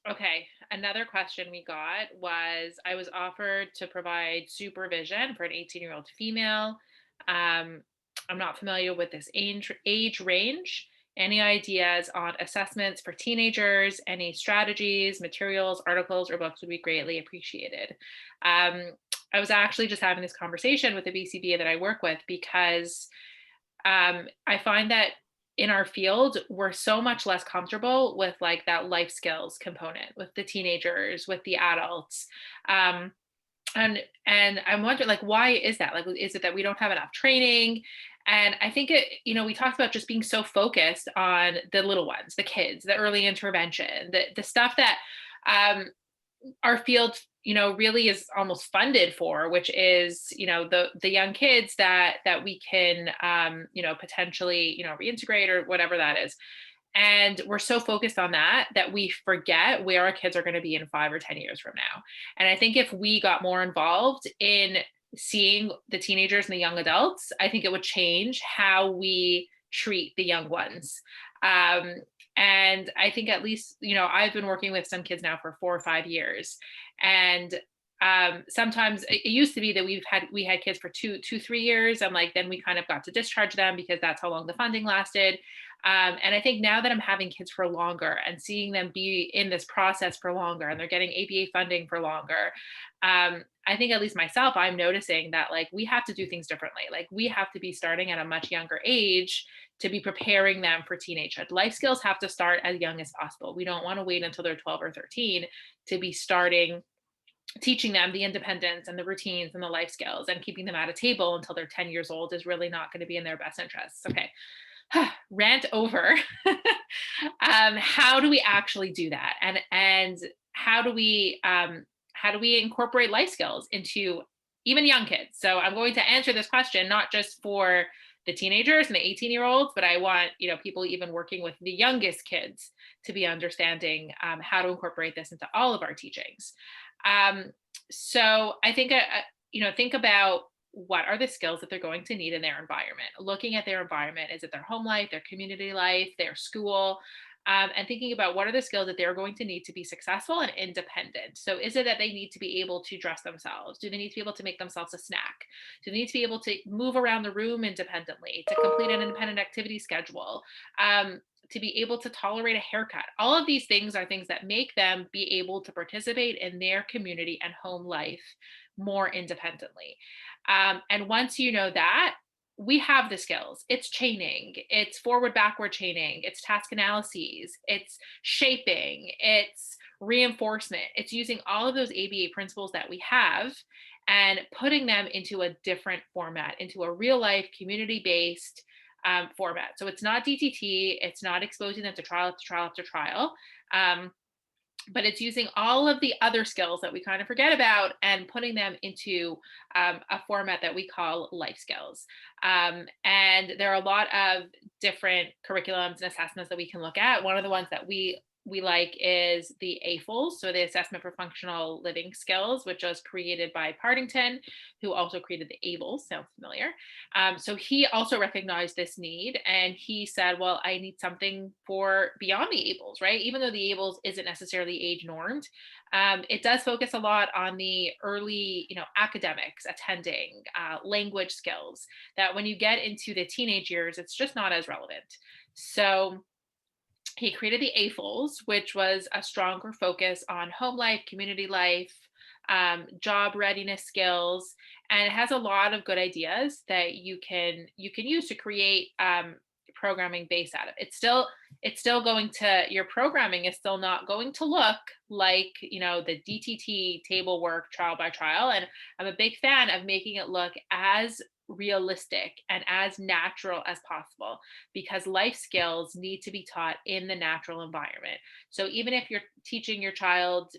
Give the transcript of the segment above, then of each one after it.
Okay. Another question we got was I was offered to provide supervision for an 18-year-old female. Um, I'm not familiar with this age range. Any ideas on assessments for teenagers? Any strategies, materials, articles, or books would be greatly appreciated. Um, I was actually just having this conversation with the BCBA that I work with because I find that in our field, we're so much less comfortable with like that life skills component with the teenagers, with the adults. Um, and I'm wondering like why is that? Like is it that we don't have enough training? And I think we talked about just being so focused on the little ones, the kids, the early intervention, the stuff that um our field really is almost funded for, which is the young kids that we can potentially reintegrate or whatever that is. And we're so focused on that we forget where our kids are going to be in 5 or 10 years from now. And I think if we got more involved in seeing the teenagers and the young adults, I think it would change how we treat the young ones. um, and I think at least I've been working with some kids now for 4 or 5 years. And sometimes it used to be that we had kids for 3 years, and like then we kind of got to discharge them because that's how long the funding lasted. And I think now that I'm having kids for longer and seeing them be in this process for longer and they're getting ABA funding for longer, I think at least myself, I'm noticing that like we have to do things differently. Like we have to be starting at a much younger age to be preparing them for teenagehood. Life skills have to start as young as possible. We don't want to wait until they're 12 or 13 to be starting teaching them the independence and the routines and the life skills, and keeping them at a table until they're 10 years old is really not going to be in their best interests. Okay. Rant over. How do we actually do that? And how do we incorporate life skills into even young kids? So I'm going to answer this question not just for the teenagers and the 18-year-olds, but I want people even working with the youngest kids to be understanding how to incorporate this into all of our teachings. Um, so I think think about what are the skills that they're going to need in their environment. Looking at their environment, is it their home life, their community life, their school? And thinking about what are the skills that they're going to need to be successful and independent. So, is it that they need to be able to dress themselves? Do they need to be able to make themselves a snack? Do they need to be able to move around the room independently, to complete an independent activity schedule, to be able to tolerate a haircut? All of these things are things that make them be able to participate in their community and home life more independently. And once you know that, we have the skills. It's chaining, it's forward backward chaining, it's task analyses, it's shaping, it's reinforcement. It's using all of those ABA principles that we have and putting them into a different format, into a real life community based format. So it's not DTT, it's not exposing them to trial after trial after trial. Um, but it's using all of the other skills that we kind of forget about and putting them into a format that we call life skills. And there are a lot of different curriculums and assessments that we can look at. One of the ones that we like is the AFLs, so the Assessment for Functional Living Skills, which was created by Partington, who also created the ABLES. Sounds familiar. So he also recognized this need, and he said, well, I need something for beyond the ABLES, right? Even though the ABLES isn't necessarily age normed, it does focus a lot on the early, academics, attending, language skills, that when you get into the teenage years, it's just not as relevant. So he created the AFLs, which was a stronger focus on home life, community life, job readiness skills, and it has a lot of good ideas that you can use to create programming based out of. It's still going to your programming is still not going to look like the DTT table work trial by trial, and I'm a big fan of making it look as realistic and as natural as possible, because life skills need to be taught in the natural environment. So even if you're teaching your child,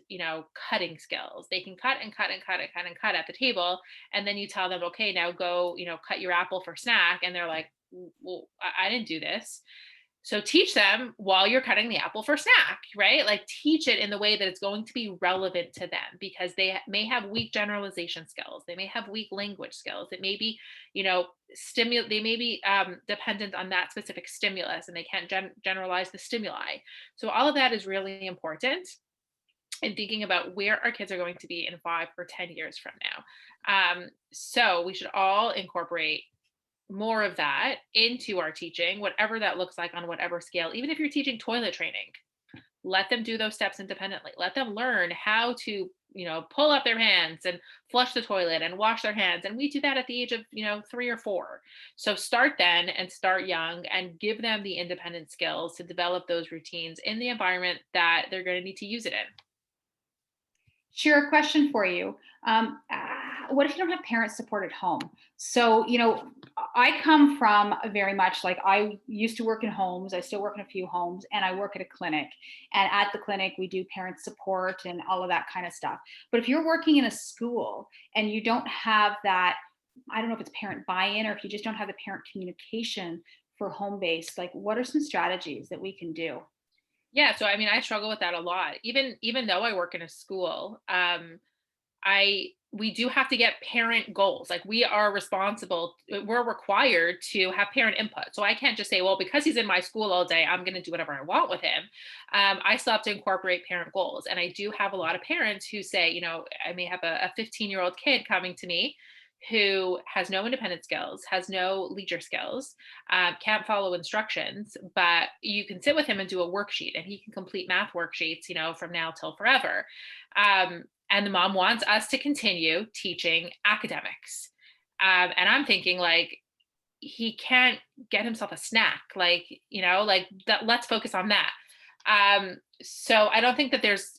cutting skills, they can cut and cut and cut and cut and cut at the table. And then you tell them, okay, now go, cut your apple for snack. And they're like, well, I didn't do this. So teach them while you're cutting the apple for snack, right? Like teach it in the way that it's going to be relevant to them, because they may have weak generalization skills. They may have weak language skills. It may be, they may be dependent on that specific stimulus, and they can't generalize the stimuli. So all of that is really important. and thinking about where our kids are going to be in 5 or 10 years from now. So we should all incorporate more of that into our teaching, whatever that looks like on whatever scale. Even if you're teaching toilet training, let them do those steps independently. Let them learn how to, pull up their hands and flush the toilet and wash their hands. And we do that at the age of, 3 or 4. So start then and start young and give them the independent skills to develop those routines in the environment that they're going to need to use it in. Sure, question for you. What if you don't have parent support at home? So, I come from a very much like I used to work in homes. I still work in a few homes and I work at a clinic. And at the clinic, we do parent support and all of that kind of stuff. But if you're working in a school and you don't have that, I don't know if it's parent buy in or if you just don't have the parent communication for home based, like what are some strategies that we can do? Yeah, so I mean, I struggle with that a lot. Even though I work in a school, I we do have to get parent goals. Like we are responsible, we're required to have parent input. So I can't just say, well, because he's in my school all day, I'm going to do whatever I want with him. I still have to incorporate parent goals. And I do have a lot of parents who say, I may have a 15-year-old kid coming to me who has no independent skills, has no leisure skills, can't follow instructions, but you can sit with him and do a worksheet and he can complete math worksheets, from now till forever. And the mom wants us to continue teaching academics. And I'm thinking like, he can't get himself a snack, like that, let's focus on that. So I don't think that there's,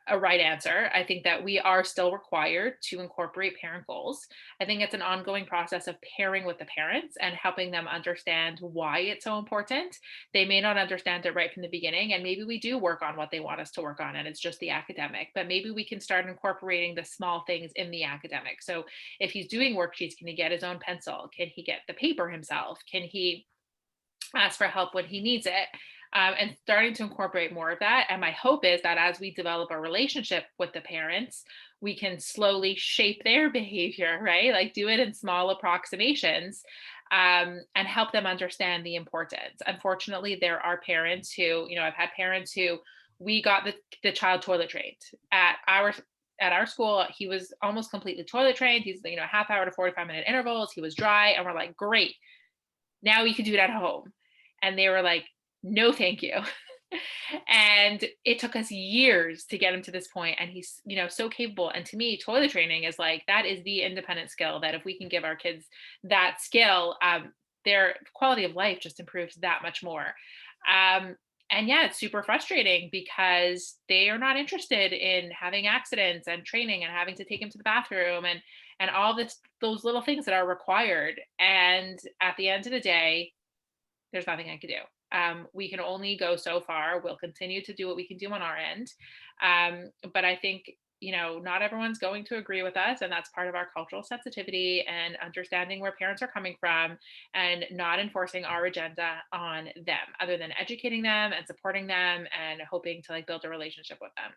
a right answer. I think that we are still required to incorporate parent goals. I think it's an ongoing process of pairing with the parents and helping them understand why it's so important. They may not understand it right from the beginning, and maybe we do work on what they want us to work on, and it's just the academic, but maybe we can start incorporating the small things in the academic. So if he's doing worksheets, can he get his own pencil? Can he get the paper himself? Can he ask for help when he needs it? And starting to incorporate more of that. And my hope is that as we develop a relationship with the parents, we can slowly shape their behavior, right? Like do it in small approximations, and help them understand the importance. Unfortunately, there are parents who, I've had parents who we got the child toilet trained at our school. He was almost completely toilet trained. He's, half hour to 45-minute intervals. He was dry. And we're like, great. Now you can do it at home. And they were like, no, thank you. And it took us years to get him to this point, and he's, so capable. And to me, toilet training is like, that is the independent skill that if we can give our kids that skill, their quality of life just improves that much more. And yeah, it's super frustrating because they are not interested in having accidents and training and having to take him to the bathroom and all those little things that are required. And at the end of the day, there's nothing I could do. We can only go so far. We'll continue to do what we can do on our end. But I think, not everyone's going to agree with us. And that's part of our cultural sensitivity and understanding where parents are coming from and not enforcing our agenda on them, other than educating them and supporting them and hoping to like build a relationship with them.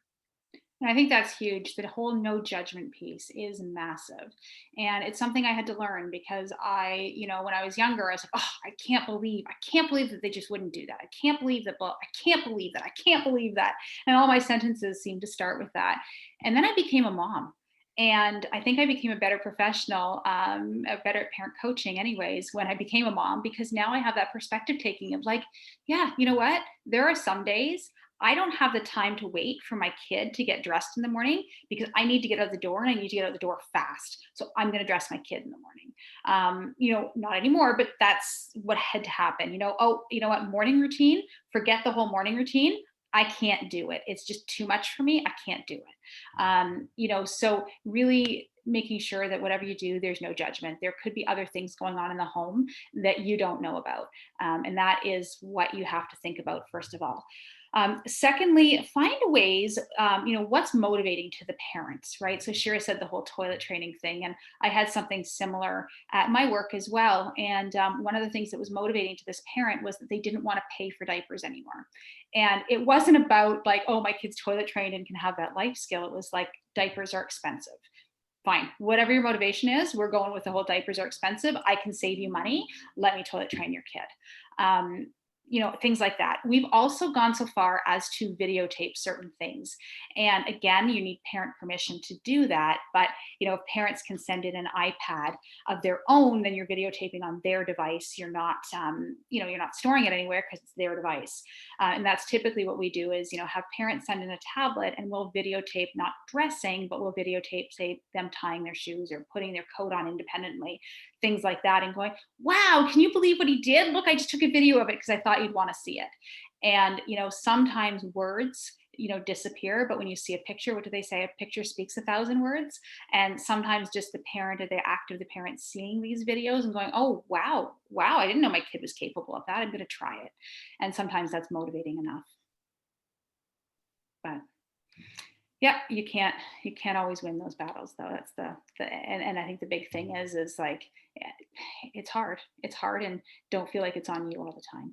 And I think that's huge. The whole no judgment piece is massive. And it's something I had to learn because when I was younger, I was like, oh, I can't believe that they just wouldn't do that. I can't believe that, I can't believe that, I can't believe that. And all my sentences seemed to start with that. And then I became a mom. And I think I became a better professional, a better at parent coaching, anyways, when I became a mom, because now I have that perspective taking of like, yeah, you know what? There are some days I don't have the time to wait for my kid to get dressed in the morning because I need to get out the door and I need to get out the door fast. So I'm going to dress my kid in the morning. Not anymore, but that's what had to happen. Oh, you know what? Morning routine, forget the whole morning routine. I can't do it. It's just too much for me. I can't do it. So really making sure that whatever you do, there's no judgment. There could be other things going on in the home that you don't know about. And that is what you have to think about, first of all. Secondly, find ways, what's motivating to the parents, right? So Shira said the whole toilet training thing, and I had something similar at my work as well. And one of the things that was motivating to this parent was that they didn't want to pay for diapers anymore. And it wasn't about like, oh, my kid's toilet trained and can have that life skill. It was like, diapers are expensive. Fine, whatever your motivation is, we're going with the whole diapers are expensive. I can save you money. Let me toilet train your kid. things like that. We've also gone so far as to videotape certain things. And again, you need parent permission to do that. But, if parents can send in an iPad of their own, then you're videotaping on their device. You're not, you're not storing it anywhere because it's their device. And that's typically what we do is, have parents send in a tablet and we'll videotape not dressing, but we'll videotape, say, them tying their shoes or putting their coat on independently, things like that, and going, wow, can you believe what he did? Look, I just took a video of it because I thought you'd want to see it. And, sometimes words, disappear, but when you see a picture, what do they say? A picture speaks 1,000 words. And sometimes just the parent or the act of the parent seeing these videos and going, oh, wow, I didn't know my kid was capable of that. I'm going to try it. And sometimes that's motivating enough. But yeah, you can't always win those battles though. That's and I think the big thing is like, it's hard. And don't feel like it's on you all the time.